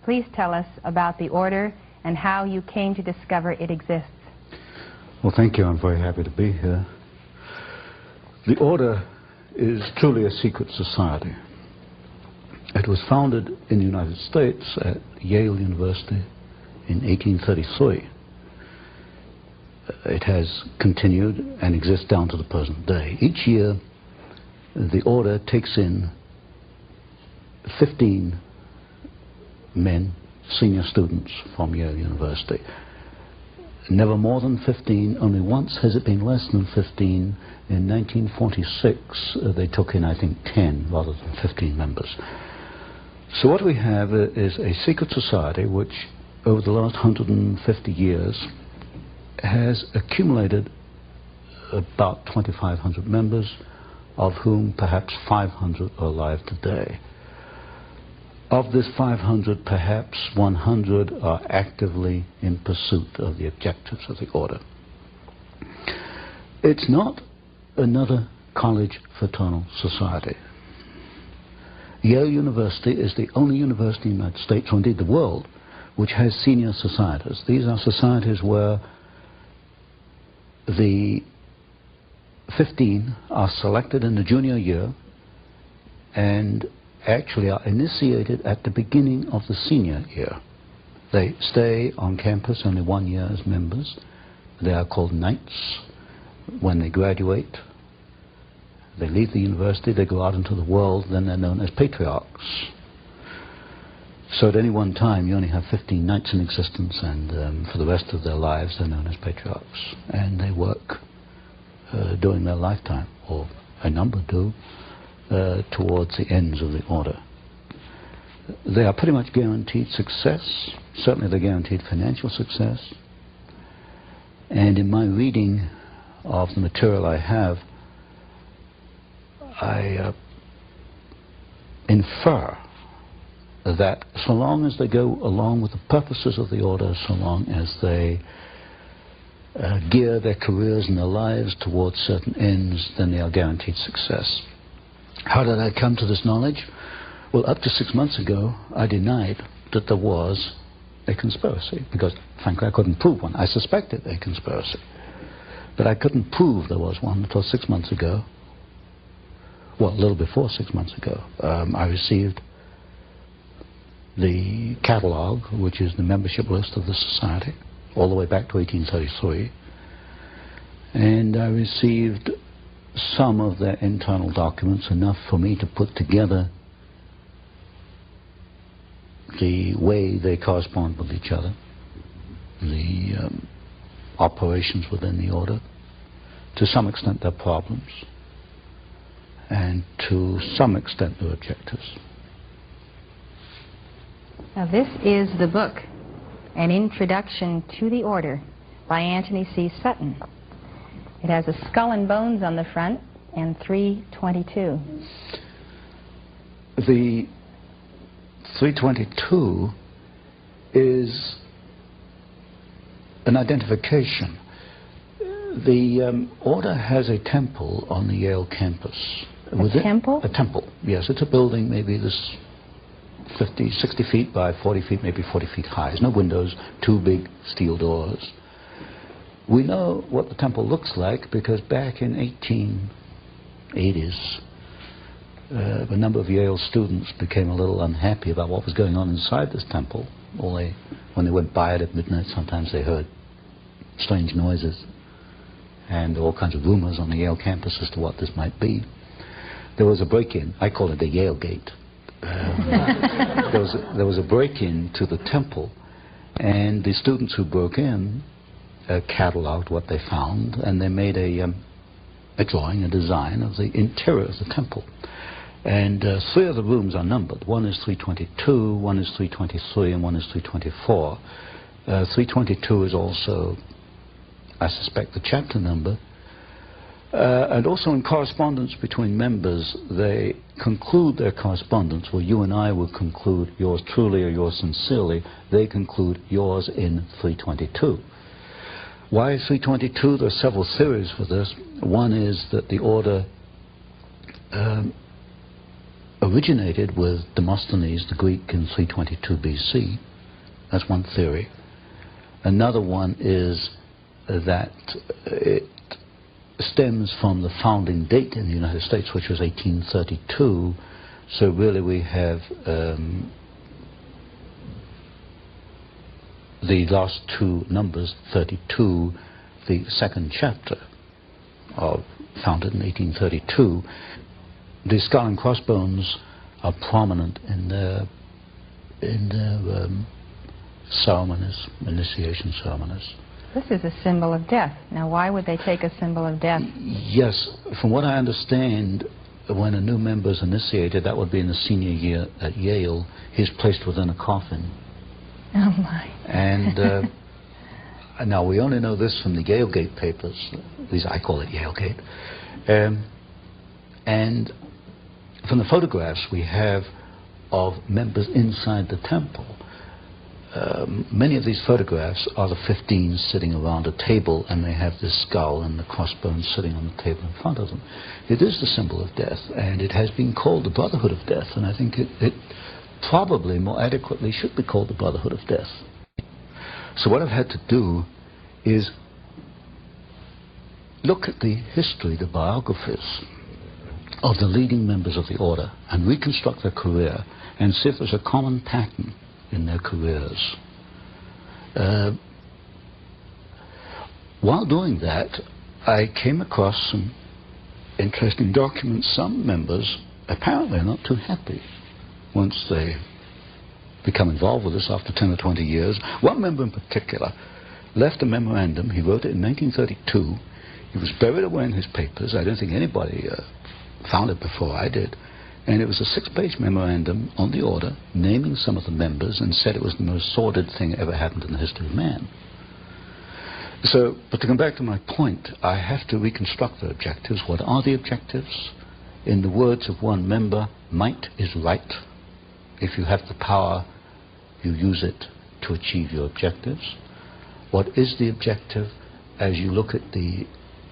Please tell us about the order and how you came to discover it exists. Well, thank you. I'm very happy to be here. The order is truly a secret society. It was founded in the United States at Yale University in 1833. It has continued and exists down to the present day. Each year, the order takes in 15 men, senior students from Yale University. Never more than 15. Only once has it been less than 15. In 1946, they took in, I think, 10 rather than 15 members. So what we have is a secret society which, over the last 150 years, has accumulated about 2,500 members, of whom perhaps 500 are alive today. Of this 500, perhaps 100 are actively in pursuit of the objectives of the order. It's not another college fraternal society. Yale University is the only university in the United States, or indeed the world, which has senior societies. These are societies where the 15 are selected in the junior year and actually are initiated at the beginning of the senior year. They stay on campus only 1 year as members. They are called knights. When they graduate, they leave the university, they go out into the world, then they're known as patriarchs. So at any one time you only have 15 knights in existence, and for the rest of their lives they're known as patriarchs. And they work during their lifetime, or a number do, towards the ends of the order. They are pretty much guaranteed success. Certainly they're guaranteed financial success. And in my reading of the material I have, I infer that so long as they go along with the purposes of the order, so long as they gear their careers and their lives towards certain ends, then they are guaranteed success. How did I come to this knowledge? Well, up to 6 months ago, I denied that there was a conspiracy, because, frankly, I couldn't prove one. I suspected a conspiracy, but I couldn't prove there was one until 6 months ago. Well, a little before 6 months ago, I received the catalog, which is the membership list of the society, all the way back to 1833, and I received some of their internal documents, enough for me to put together the way they correspond with each other, the operations within the order, to some extent their problems, and to some extent their objectives. Now this is the book, An Introduction to the Order, by Antony C. Sutton. It has a skull and bones on the front and 322. The 322 is an identification. The order has a temple on the Yale campus. A temple? A temple, yes. It's a building maybe this 50, 60 feet by 40 feet, maybe 40 feet high. There's no windows, 2 big steel doors. We know what the temple looks like because back in 1880s, a number of Yale students became a little unhappy about what was going on inside this temple. When they went by it at midnight, sometimes they heard strange noises, and there were all kinds of rumors on the Yale campus as to what this might be. There was a break-in. I call it the Yale Gate. There was a break-in to the temple, and the students who broke in cataloged what they found, and they made a drawing, a design of the interior of the temple. And 3 of the rooms are numbered. One is 322, one is 323, and one is 324. 322 is also, I suspect, the chapter number. And also in correspondence between members, they conclude their correspondence where you and I would conclude yours truly or yours sincerely. They conclude yours in 322. Why 322? There are several theories for this. One is that the order originated with Demosthenes the Greek in 322 BC. That's one theory. Another one is that it stems from the founding date in the United States, which was 1832. So really we have the last two numbers, 32, the second chapter, founded in 1832. The skull and crossbones are prominent in their ceremonies, initiation ceremonies. This is a symbol of death. Now, why would they take a symbol of death? Yes, from what I understand, when a new member is initiated, that would be in the senior year at Yale, he's placed within a coffin. Oh, my. And now, we only know this from the Yalegate papers. At least I call it Yalegate. And from the photographs we have of members inside the temple, many of these photographs are the 15 sitting around a table, and they have this skull and the crossbones sitting on the table in front of them. It is the symbol of death, and it has been called the Brotherhood of Death, and I think it probably more adequately should be called the Brotherhood of Death. So what I've had to do is look at the history, the biographies of the leading members of the order, and reconstruct their career and see if there's a common pattern in their careers. While doing that, I came across some interesting documents. Some members apparently are not too happy once they become involved with this after 10 or 20 years. One member in particular left a memorandum. He wrote it in 1932. He was buried away in his papers. I don't think anybody found it before I did. And it was a 6-page memorandum on the order, naming some of the members, and said it was the most sordid thing that ever happened in the history of man. So, but to come back to my point, I have to reconstruct the objectives. What are the objectives? In the words of one member, might is right. If you have the power, you use it to achieve your objectives. What is the objective? As you look at the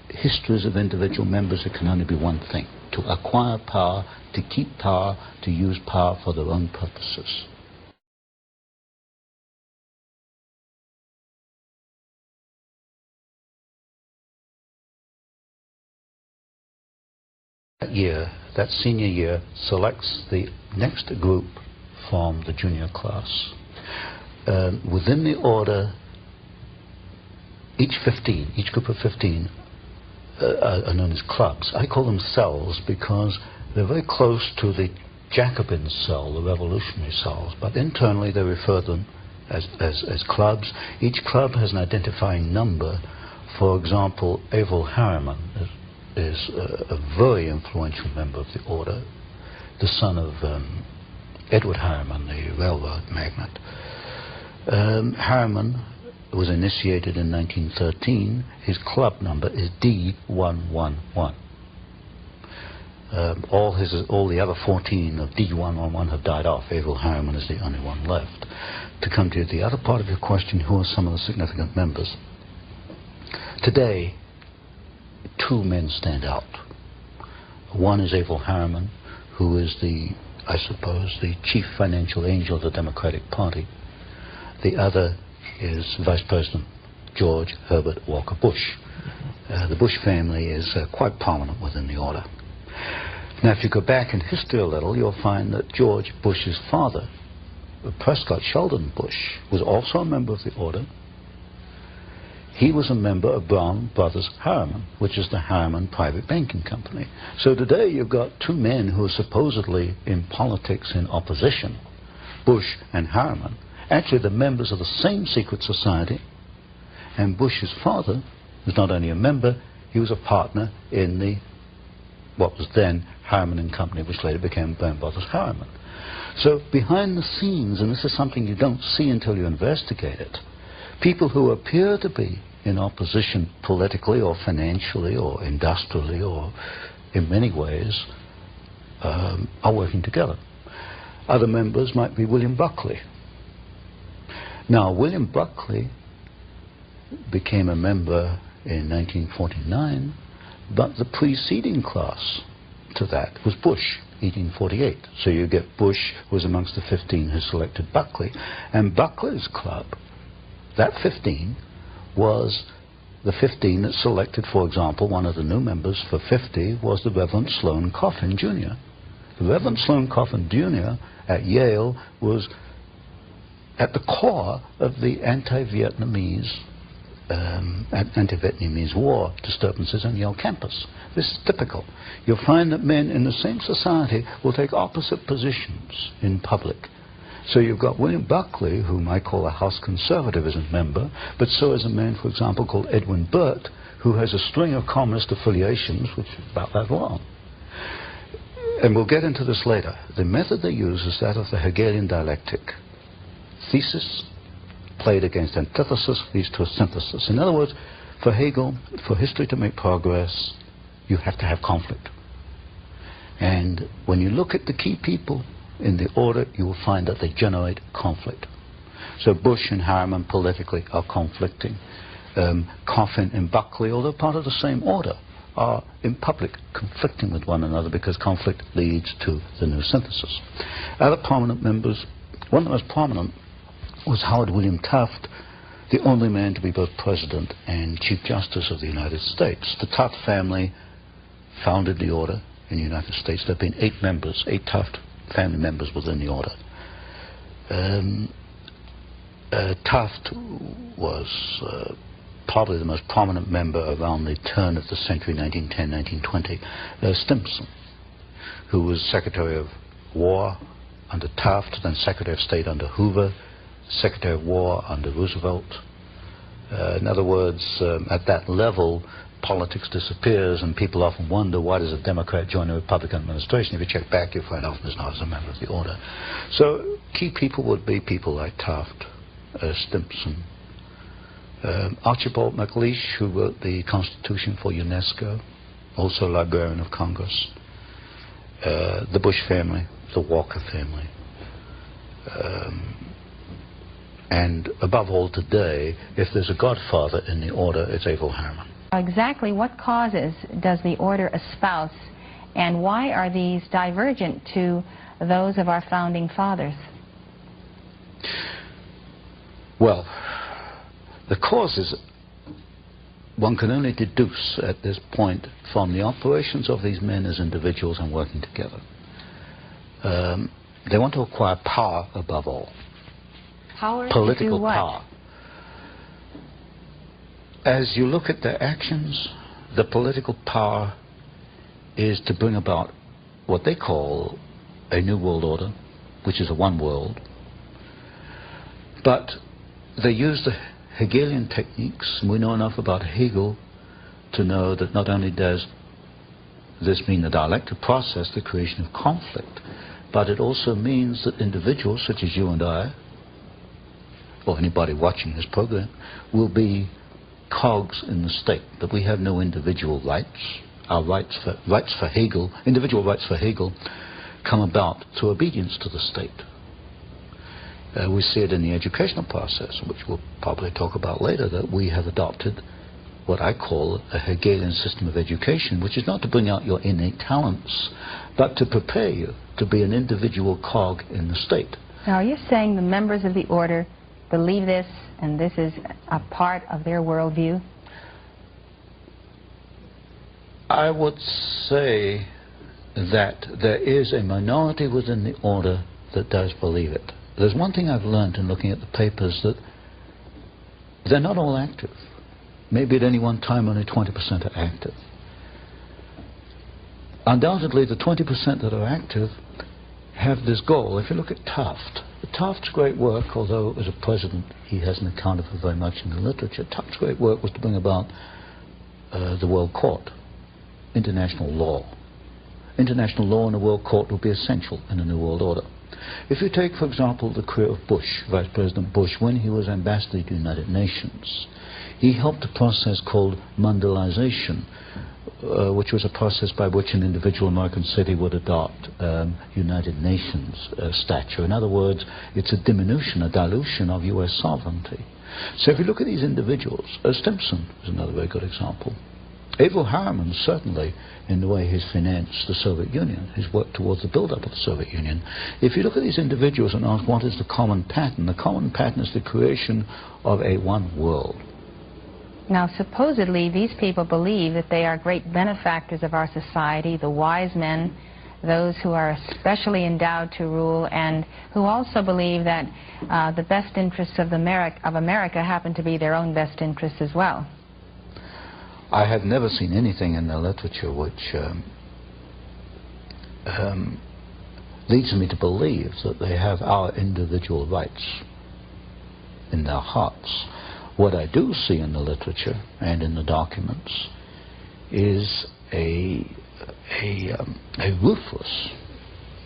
histories of individual members, it can only be one thing: to acquire power, to keep power, to use power for their own purposes. That year, that senior year, selects the next group from the junior class. Within the order, each group of 15 are known as clubs. I call them cells because they're very close to the Jacobin cell, the revolutionary cells, but internally they refer to them as clubs. Each club has an identifying number. For example, Averell Harriman is a very influential member of the order, the son of Edward Harriman, the railroad magnate. Harriman was initiated in 1913. His club number is D111. All the other 14 of D111 have died off. Averell Harriman is the only one left. To come to the other part of your question, who are some of the significant members? Today, 2 men stand out. One is Averell Harriman, who is I suppose, the chief financial angel of the Democratic Party. The other is Vice President George Herbert Walker Bush. The Bush family is quite prominent within the order. Now, if you go back in history a little, you'll find that George Bush's father, Prescott Sheldon Bush, was also a member of the order. He was a member of Brown Brothers Harriman, which is the Harriman private banking company. So today you've got 2 men who are supposedly in politics in opposition, Bush and Harriman. Actually, they're members of the same secret society, and Bush's father was not only a member, he was a partner in what was then Harriman and Company, which later became Brown Brothers Harriman. So behind the scenes, and this is something you don't see until you investigate it, people who appear to be in opposition politically or financially or industrially or in many ways are working together. Other members might be William Buckley. Now, William Buckley became a member in 1949, but the preceding class to that was Bush. 1848. So you get Bush was amongst the 15 who selected Buckley, and Buckley's club, that 15, was the 15 that selected, for example, one of the new members for 50 was the Reverend Sloane Coffin Jr. The Reverend Sloane Coffin Jr. at Yale was at the core of the anti-Vietnamese war disturbances on Yale campus. This is typical. You'll find that men in the same society will take opposite positions in public. So you've got William Buckley, whom I call a House Conservatism member, but so is a man, for example, called Edwin Burt, who has a string of communist affiliations, which is about that long. And we'll get into this later. The method they use is that of the Hegelian dialectic. Thesis played against antithesis leads to a synthesis. In other words, for Hegel, for history to make progress, you have to have conflict. And when you look at the key people in the order, you will find that they generate conflict. So Bush and Harriman politically are conflicting. Coffin and Buckley, although part of the same order, are in public conflicting with one another because conflict leads to the new synthesis. Other prominent members, one of the most prominent was Howard William Taft, the only man to be both President and Chief Justice of the United States. The Taft family founded the order in the United States. There have been 8 members, 8 Taft family members within the order. Taft was probably the most prominent member around the turn of the century, 1910, 1920. Stimson, who was Secretary of War under Taft, then Secretary of State under Hoover, Secretary of War under Roosevelt. In other words, at that level, politics disappears, and people often wonder, why does a Democrat join a Republican administration? If you check back, you find often is not as a member of the order. So key people would be people like Taft, Stimson, Archibald MacLeish, who wrote the Constitution for UNESCO, also Librarian of Congress, the Bush family, the Walker family, and above all today, if there's a godfather in the order, it's Averell Harriman. Exactly what causes does the order espouse, and why are these divergent to those of our founding fathers? Well, the causes one can only deduce at this point from the operations of these men as individuals and working together. They want to acquire power above all. Power political to do what? Power. As you look at their actions, the political power is to bring about what they call a new world order, which is a one world. But they use the Hegelian techniques, and we know enough about Hegel to know that not only does this mean the dialectic process, the creation of conflict, but it also means that individuals such as you and I, or anybody watching this program, will be cogs in the state, that we have no individual rights. Our rights for Hegel, individual rights for Hegel, come about through obedience to the state. We see it in the educational process, which we'll probably talk about later, that we have adopted what I call a Hegelian system of education, which is not to bring out your innate talents, but to prepare you to be an individual cog in the state. Now, are you saying the members of the order believe this, and this is a part of their worldview? I would say that there is a minority within the order that does believe it. There's one thing I've learned in looking at the papers, that they're not all active. Maybe at any one time only 20% are active. Undoubtedly, the 20% that are active have this goal. If you look at Taft's great work, although as a president he hasn't accounted for very much in the literature, Taft's great work was to bring about the World Court, international law. International law and a World Court will be essential in a New World Order. If you take, for example, the career of Bush, Vice President Bush, when he was ambassador to the United Nations, he helped a process called Mondialization, which was a process by which an individual American city would adopt United Nations stature. In other words, it's a diminution, a dilution of U.S. sovereignty. So if you look at these individuals, Stimson is another very good example. Averell Harriman, certainly, in the way he's financed the Soviet Union, he's worked towards the build-up of the Soviet Union. If you look at these individuals and ask what is the common pattern is the creation of a one world. Now, supposedly, these people believe that they are great benefactors of our society, the wise men, those who are especially endowed to rule, and who also believe that the best interests of America happen to be their own best interests as well. I have never seen anything in the literature which leads me to believe that they have our individual rights in their hearts. What I do see in the literature and in the documents is a ruthless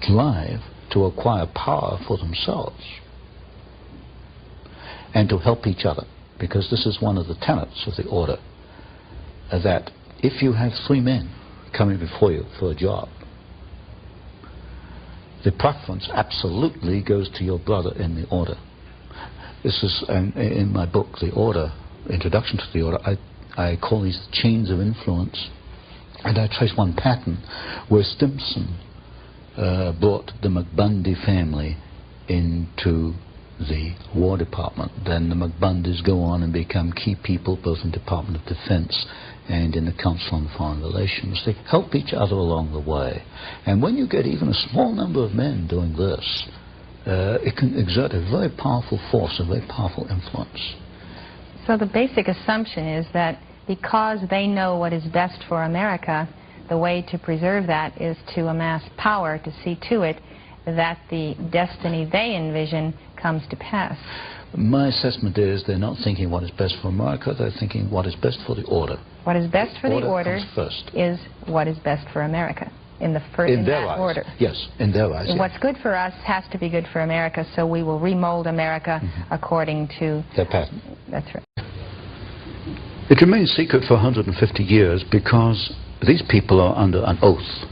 drive to acquire power for themselves and to help each other, because this is one of the tenets of the order, that if you have three men coming before you for a job, the preference absolutely goes to your brother in the order. This is in my book, The Order, Introduction to the Order, I call these chains of influence, and I trace one pattern where Stimson brought the McBundy family into the War Department. Then the McBundys go on and become key people both in Department of Defense and in the Council on Foreign Relations. They help each other along the way. And when you get even a small number of men doing this, it can exert a very powerful force, a very powerful influence. So the basic assumption is that because they know what is best for America, the way to preserve that is to amass power to see to it that the destiny they envision comes to pass. My assessment is they're not thinking what is best for America, they're thinking what is best for the order. What is best for the order is what is best for America. In the first, in that order. Yes, in their eyes. And what's good for us has to be good for America, so we will remold America according to their pattern. That's right. It remains secret for 150 years because these people are under an oath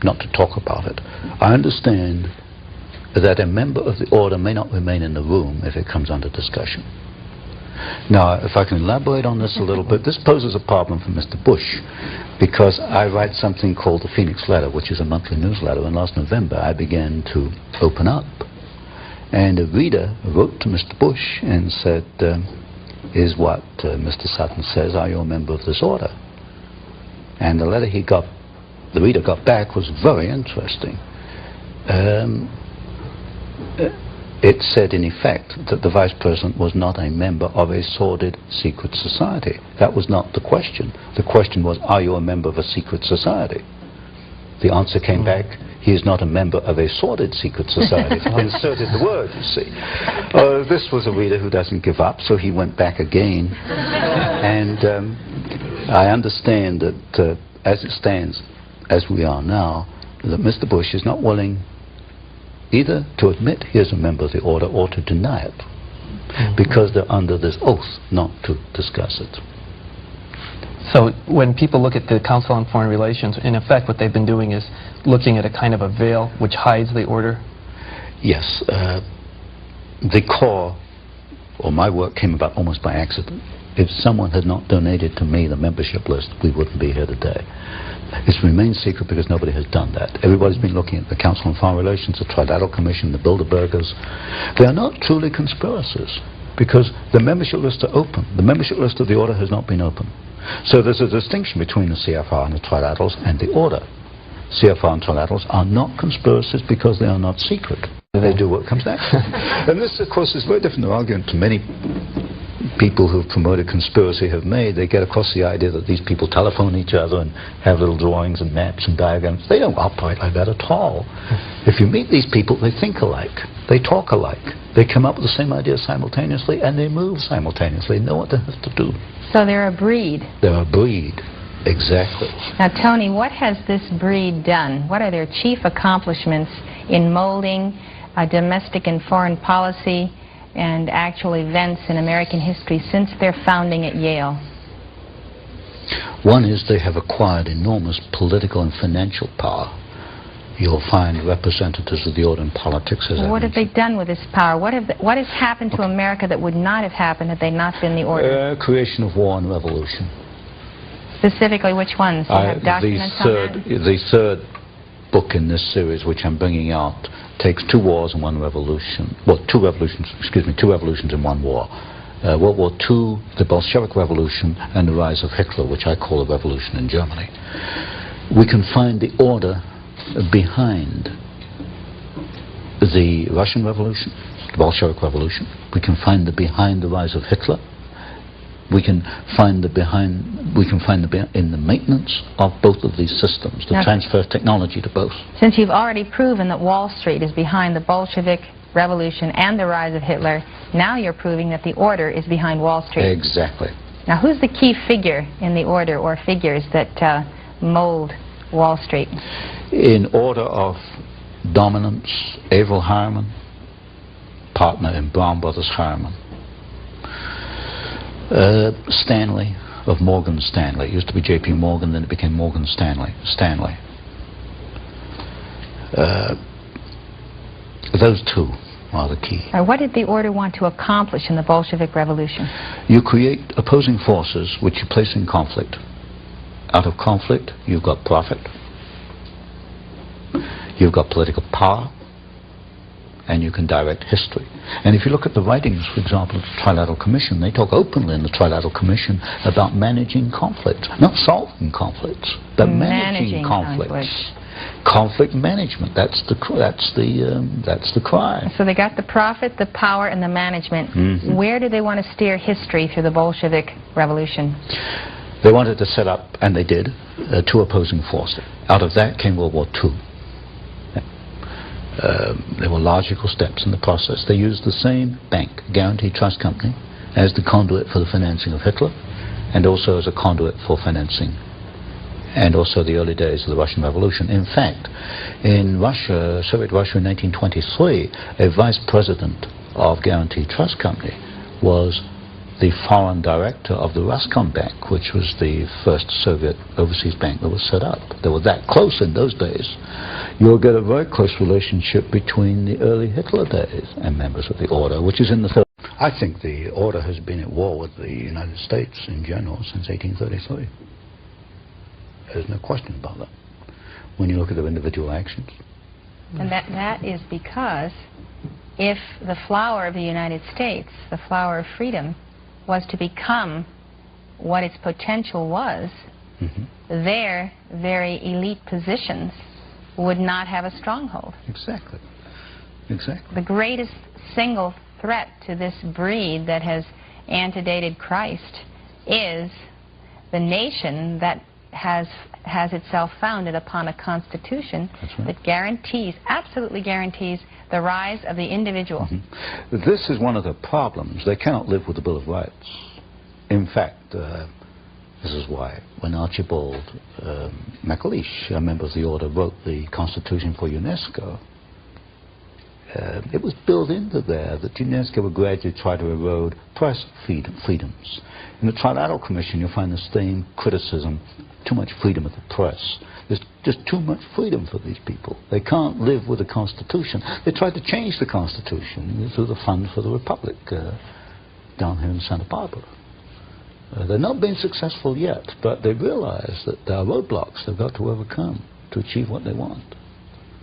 not to talk about it. I understand that a member of the order may not remain in the room if it comes under discussion. Now, if I can elaborate on this a little bit, this poses a problem for Mr. Bush, because I write something called the Phoenix Letter, which is a monthly newsletter, and last November I began to open up. And a reader wrote to Mr. Bush and said, is what Mr. Sutton says, are you a member of this order? And the letter the reader got back was very interesting. It said, in effect, that the Vice President was not a member of a sordid secret society. That was not the question. The question was, are you a member of a secret society? The answer came back, he is not a member of a sordid secret society. Inserted the word, you see. This was a reader who doesn't give up, so he went back again. And I understand that, as it stands, as we are now, that Mr. Bush is not willing either to admit he is a member of the order or to deny it, because they're under this oath not to discuss it. So when people look at the Council on Foreign Relations, in effect what they've been doing is looking at a kind of a veil which hides the order? Yes. The core, or my work, came about almost by accident. If someone had not donated to me the membership list, we wouldn't be here today. It's remained secret because nobody has done that. Everybody's been looking at the Council on Foreign Relations, the Trilateral Commission, the Bilderbergers. They are not truly conspirators because the membership lists are open. The membership list of the order has not been open. So there's a distinction between the CFR and the Trilaterals and the order. CFR and Trilaterals are not conspirators because they are not secret. They do what comes next. And this, of course, is very different to argument to many people who've promoted conspiracy have made. They get across the idea that these people telephone each other and have little drawings and maps and diagrams. They don't operate like that at all. If you meet these people, they think alike. They talk alike. They come up with the same ideas simultaneously, and they move simultaneously. They know what they have to do. So they're a breed. They're a breed. Exactly. Now, Tony, what has this breed done? What are their chief accomplishments in molding domestic and foreign policy and actual events in American history since their founding at Yale? One is they have acquired enormous political and financial power. You'll find representatives of the order in politics. What have they done with this power? What has happened to America that would not have happened had they not been the order? Creation of war and revolution. Specifically, which ones? Do you have documents on that? The third book in this series, which I'm bringing out, takes 2 wars and 1 revolution. Well, 2 revolutions and 1 war. World War II, the Bolshevik Revolution, and the rise of Hitler, which I call a revolution in Germany. We can find the order behind the Russian Revolution, the Bolshevik Revolution. We can find behind the rise of Hitler. We can find in the maintenance of both of these systems, the transfer of technology to both. Since you've already proven that Wall Street is behind the Bolshevik Revolution and the rise of Hitler, now you're proving that the order is behind Wall Street. Exactly. Now, who's the key figure in the order or figures that mold Wall Street? In order of dominance, Averell Harriman, partner in Brown Brothers Harriman. Stanley of Morgan Stanley. It used to be J.P. Morgan, then it became Morgan Stanley. Those 2 are the key. What did the order want to accomplish in the Bolshevik Revolution? You create opposing forces which you place in conflict. Out of conflict, you've got profit, you've got political power, and you can direct history. And if you look at the writings, for example, of the Trilateral Commission, they talk openly in the Trilateral Commission about managing conflict, not solving conflicts, but managing conflicts. Conflict management, that's the cry. So they got the profit, the power, and the management. Mm-hmm. Where do they want to steer history through the Bolshevik Revolution? They wanted to set up, and they did, 2 opposing forces. Out of that came World War II. There were logical steps in the process. They used the same bank, Guaranty Trust Company, as the conduit for the financing of Hitler, and also as a conduit for financing, and also the early days of the Russian Revolution. In fact, in Russia, Soviet Russia in 1923, a vice president of Guaranty Trust Company was the foreign director of the Roscombank, which was the first Soviet overseas bank that was set up. They were that close in those days. You'll get a very close relationship between the early Hitler days and members of the order, which is in the third. I think the order has been at war with the United States in general since 1833. There's no question about that when you look at their individual actions. And that is because if the flower of the United States, the flower of freedom, was to become what its potential was, their very elite positions would not have a stronghold. Exactly. The greatest single threat to this breed that has antedated Christ is the nation that has itself founded upon a constitution that guarantees, absolutely guarantees, the rise of the individual. This is one of the problems. They cannot live with the Bill of Rights. In fact, this is why when Archibald MacLeish, a member of the order, wrote the Constitution for UNESCO, it was built into there that UNESCO would gradually try to erode press freedoms. In the Trilateral Commission, you'll find the same criticism: too much freedom of the press. There's just too much freedom for these people. They can't live with the Constitution. They tried to change the Constitution through the Fund for the Republic down here in Santa Barbara. They've not been successful yet, but they realize that there are roadblocks they've got to overcome to achieve what they want.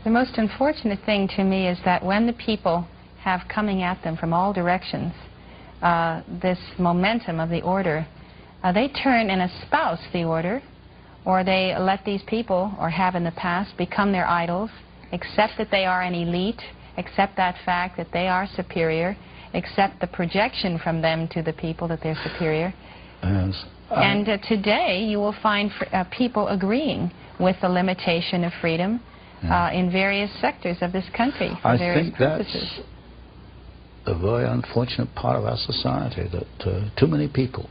The most unfortunate thing to me is that when the people have coming at them from all directions this momentum of the order, they turn and espouse the order, or they let these people, or have in the past, become their idols, accept that they are an elite, accept that fact that they are superior, accept the projection from them to the people that they're superior. And today you will find people agreeing with the limitation of freedom in various sectors of this country for various purposes. That's a very unfortunate part of our society, that too many people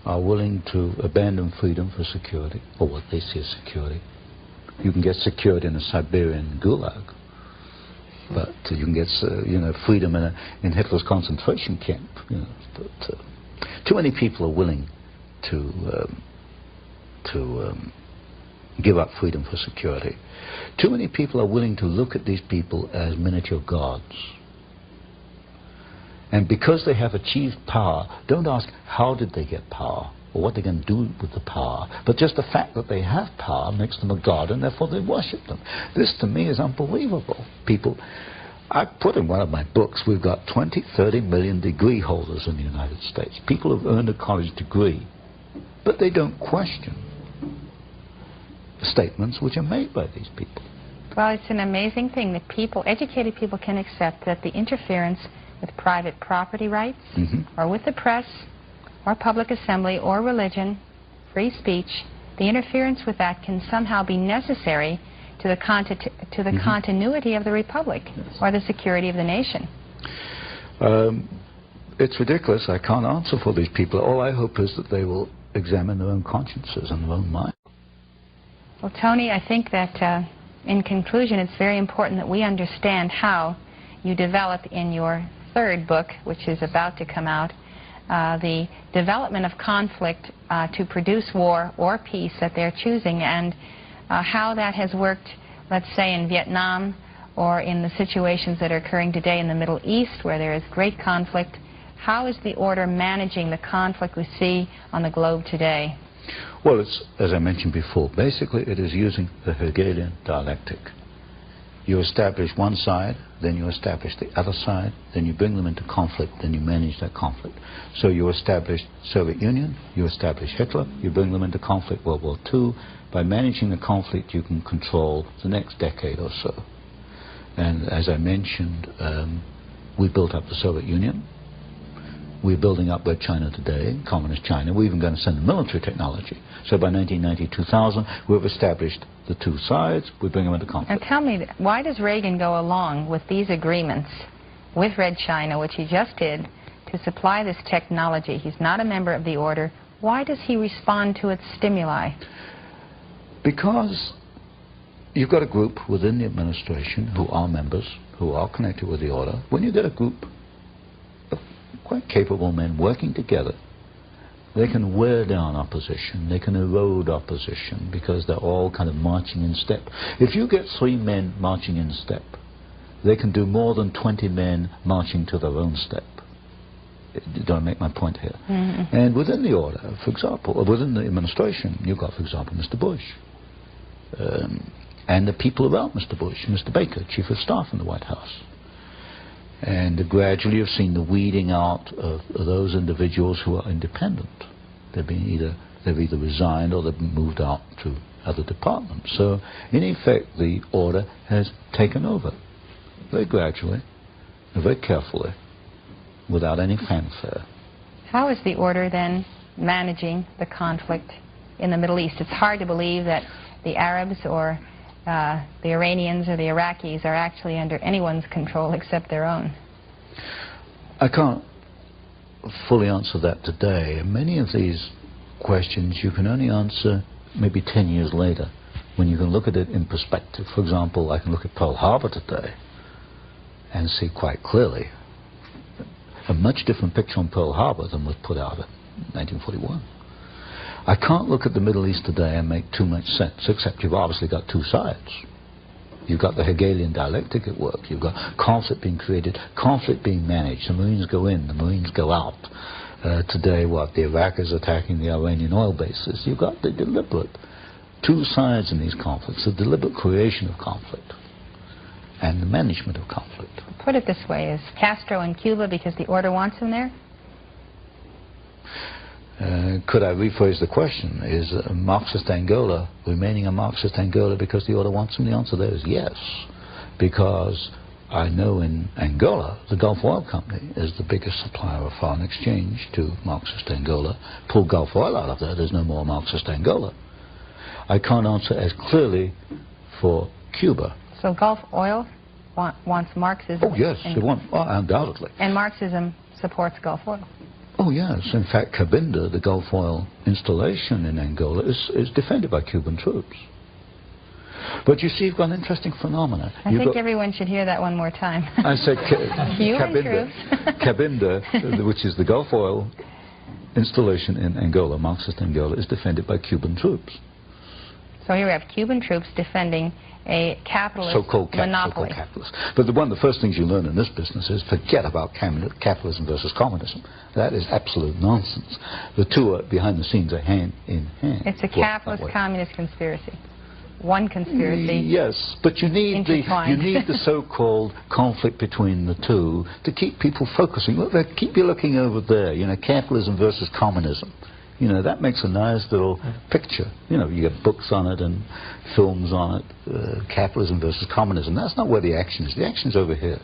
are willing to abandon freedom for security, or what they see as security. You can get security in a Siberian gulag, but you can get freedom in Hitler's concentration camp. But too many people are willing to give up freedom for security. Too many people are willing to look at these people as miniature gods. And because they have achieved power, don't ask how did they get power, or what they're going to do with the power, but just the fact that they have power makes them a god, and therefore they worship them. This, to me, is unbelievable. People, I put in one of my books, we've got 20, 30 million degree holders in the United States. People who've earned a college degree, but they don't question statements which are made by these people. Well, it's an amazing thing that people, educated people, can accept that the interference with private property rights, or with the press, or public assembly, or religion, free speech, the interference with that can somehow be necessary to the continuity of the republic, or the security of the nation. It's ridiculous. I can't answer for these people. All I hope is that they will examine their own consciences and their own mind. Well, Tony, I think that in conclusion, it's very important that we understand how you develop in your third book, which is about to come out, the development of conflict to produce war or peace that they're choosing, and how that has worked, let's say, in Vietnam, or in the situations that are occurring today in the Middle East, where there is great conflict. How is the order managing the conflict we see on the globe today? Well, it's, as I mentioned before, basically it is using the Hegelian dialectic. You establish one side, then you establish the other side, then you bring them into conflict, then you manage that conflict. So you establish Soviet Union, you establish Hitler, you bring them into conflict, World War II. By managing the conflict, you can control the next decade or so. And as I mentioned, we built up the Soviet Union. We're building up Red China today, Communist China. We're even going to send the military technology. So by 1990, 2000, we've established the two sides. We bring them into conflict. Now tell me, why does Reagan go along with these agreements with Red China, which he just did, to supply this technology? He's not a member of the order. Why does he respond to its stimuli? Because you've got a group within the administration who are members, who are connected with the order. When you get a group of quite capable men working together, they can wear down opposition, they can erode opposition, because they're all kind of marching in step. If you get 3 men marching in step, they can do more than 20 men marching to their own step. Do I make my point here? And within the order, for example, or within the administration, you've got, for example, Mr. Bush, and the people around Mr. Bush, Mr. Baker, Chief of Staff in the White House. And gradually you've seen the weeding out of those individuals who are independent. They've either resigned or they've moved out to other departments. So in effect the order has taken over very gradually and very carefully without any fanfare. How is the order then managing the conflict in the Middle East? It's hard to believe that the Arabs or the Iranians or the Iraqis are actually under anyone's control except their own. I can't fully answer that today. Many of these questions you can only answer maybe 10 years later, when you can look at it in perspective. For example, I can look at Pearl Harbor today and see quite clearly a much different picture on Pearl Harbor than was put out in 1941. I can't look at the Middle East today and make too much sense, except you've obviously got two sides. You've got the Hegelian dialectic at work. You've got conflict being created, conflict being managed. The Marines go in, the Marines go out. Today, the Iraq is attacking the Iranian oil bases. You've got the deliberate two sides in these conflicts, the deliberate creation of conflict and the management of conflict. Put it this way, is Castro in Cuba because the order wants him there? Could I rephrase the question? Is Marxist Angola remaining a Marxist Angola because the order wants him? The answer there is yes. Because I know in Angola, the Gulf Oil Company is the biggest supplier of foreign exchange to Marxist Angola. Pull Gulf Oil out of there, there's no more Marxist Angola. I can't answer as clearly for Cuba. So Gulf Oil wants Marxism? Oh, yes, it wants, undoubtedly. And Marxism supports Gulf Oil? Oh, yes. In fact, Cabinda, the Gulf Oil installation in Angola, is defended by Cuban troops. But you see, you've got an interesting phenomenon. I think everyone should hear that one more time. I said Cabinda, Cabinda, which is the Gulf Oil installation in Angola, Marxist Angola, is defended by Cuban troops. So here we have Cuban troops defending a capitalist monopoly. So-called capitalists. But one of the first things you learn in this business is forget about capitalism versus communism. That is absolute nonsense. The two are, behind the scenes, are hand in hand. It's a capitalist-communist conspiracy. One conspiracy. Yes, but you need the so-called conflict between the two to keep people focusing. Look, keep you looking over there. You know, capitalism versus communism. You know, that makes a nice little picture. You know, you get books on it and films on it. Capitalism versus communism. That's not where the action is. The action is over here.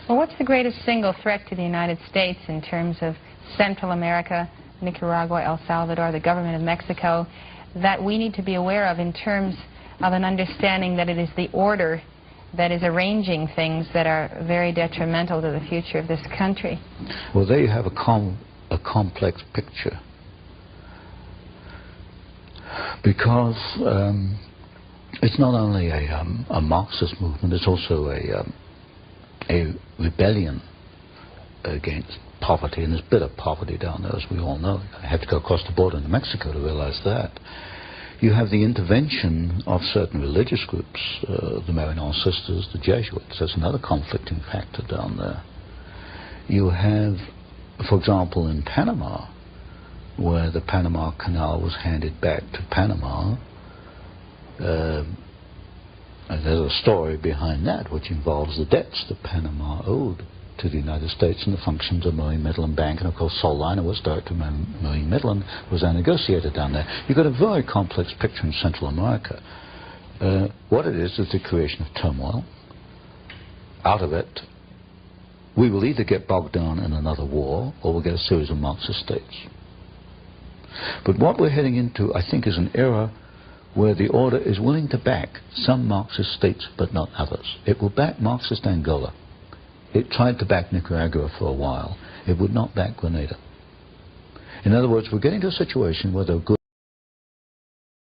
Well, what's the greatest single threat to the United States in terms of Central America, Nicaragua, El Salvador, the government of Mexico, that we need to be aware of in terms of an understanding that it is the order that is arranging things that are very detrimental to the future of this country? Well, there you have a complex picture. Because it's not only a Marxist movement, it's also a rebellion against poverty, and there's bitter poverty down there, as we all know. I have to go across the border into Mexico to realize that. You have the intervention of certain religious groups, the Maryknoll Sisters, the Jesuits. That's another conflicting factor down there. You have, for example, in Panama, where the Panama Canal was handed back to Panama, and there's a story behind that which involves the debts that Panama owed to the United States and the functions of Marine Midland Bank, and of course Sol Liner was director of Marine Midland, was then negotiated down there. You've got a very complex picture in Central America. What it is the creation of turmoil. Out of it, we will either get bogged down in another war, or we'll get a series of Marxist states. But what we're heading into, I think, is an era where the order is willing to back some Marxist states, but not others. It will back Marxist Angola. It tried to back Nicaragua for a while. It would not back Grenada. In other words, we're getting to a situation where there are good